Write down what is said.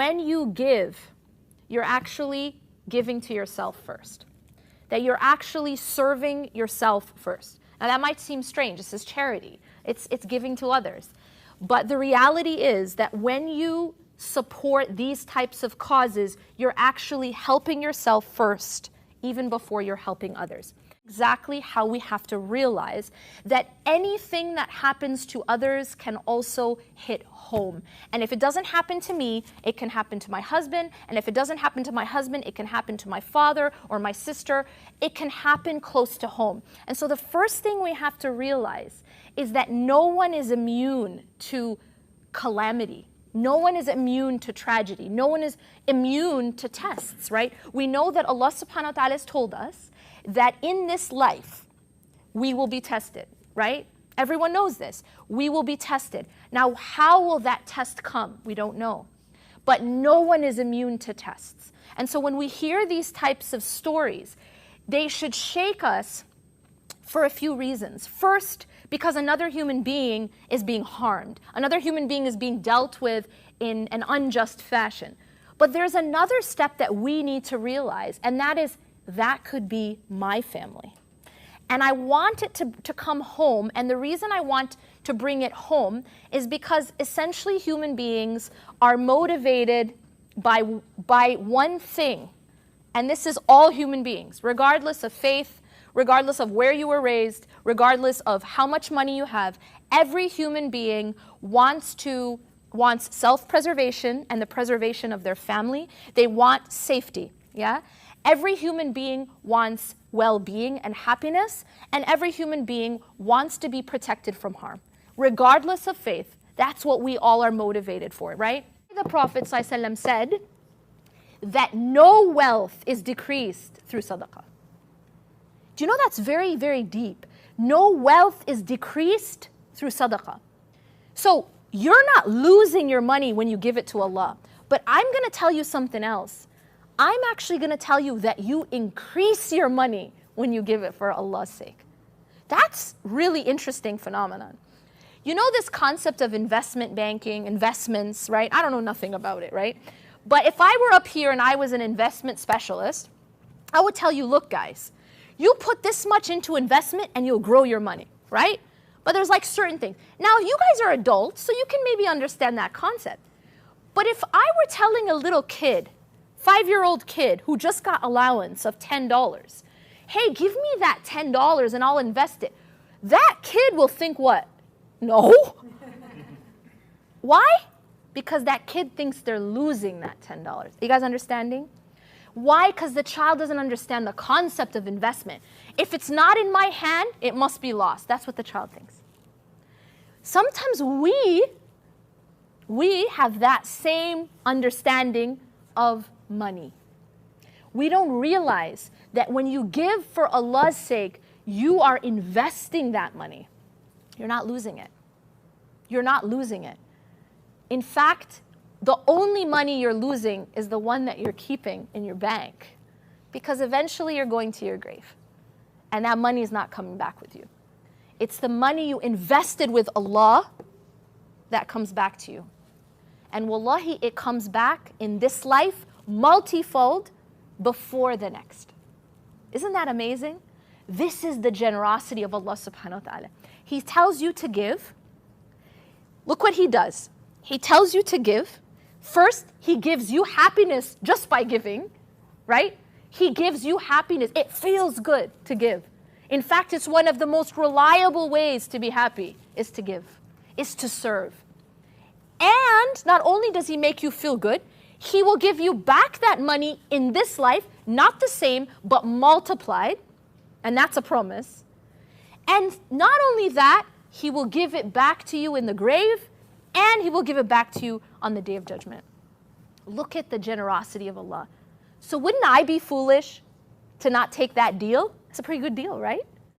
when you give, you're actually giving to yourself first. That you're actually serving yourself first. Now that might seem strange. This is charity. It's giving to others. But the reality is that when you support these types of causes, you're actually helping yourself first, even before you're helping others. Exactly how we have to realize that anything that happens to others can also hit home. And if it doesn't happen to me, it can happen to my husband. And if it doesn't happen to my husband, it can happen to my father or my sister. It can happen close to home. And so the first thing we have to realize is that no one is immune to calamity. No one is immune to tragedy. No one is immune to tests, right? We know that Allah subhanahu wa ta'ala has told us that in this life, we will be tested, right? Everyone knows this. We will be tested. Now, how will that test come? We don't know. But no one is immune to tests. And so when we hear these types of stories, they should shake us for a few reasons. First, because another human being is being harmed. Another human being is being dealt with in an unjust fashion. But there's another step that we need to realize, and that is that could be my family. And I want it to come home, and the reason I want to bring it home is because essentially human beings are motivated by one thing, and this is all human beings, regardless of faith, regardless of where you were raised, regardless of how much money you have. Every human being wants self-preservation and the preservation of their family. They want safety, yeah? Every human being wants well-being and happiness, and every human being wants to be protected from harm. Regardless of faith, that's what we all are motivated for, right? The Prophet ﷺ said that no wealth is decreased through sadaqah. Do you know that's very, very deep? No wealth is decreased through sadaqah. So you're not losing your money when you give it to Allah. But I'm going to tell you something else. I'm actually going to tell you that you increase your money when you give it for Allah's sake. That's really interesting phenomenon. You know this concept of investment banking, investments, right? I don't know nothing about it, right? But if I were up here and I was an investment specialist, I would tell you, look guys, you put this much into investment and you'll grow your money, right? But there's like certain things. Now you guys are adults, so you can maybe understand that concept. But if I were telling a little kid, 5-year-old kid who just got allowance of $10, hey, give me that $10 and I'll invest it. That kid will think what? No. Why? Because that kid thinks they're losing that $10. You guys understanding? Why? Because the child doesn't understand the concept of investment. If it's not in my hand, it must be lost. That's what the child thinks. Sometimes we have that same understanding of money. We don't realize that when you give for Allah's sake, you are investing that money. You're not losing it. You're not losing it. In fact, the only money you're losing is the one that you're keeping in your bank, because eventually you're going to your grave and that money is not coming back with you. It's the money you invested with Allah that comes back to you. And wallahi, it comes back in this life multifold before the next. Isn't that amazing? This is the generosity of Allah subhanahu wa ta'ala. He tells you to give. Look what He does. He tells you to give. First, He gives you happiness just by giving, right? He gives you happiness. It feels good to give. In fact, it's one of the most reliable ways to be happy is to give, is to serve. And not only does He make you feel good, He will give you back that money in this life, not the same, but multiplied. And that's a promise. And not only that, He will give it back to you in the grave, and He will give it back to you on the Day of Judgment. Look at the generosity of Allah. So wouldn't I be foolish to not take that deal? It's a pretty good deal, right?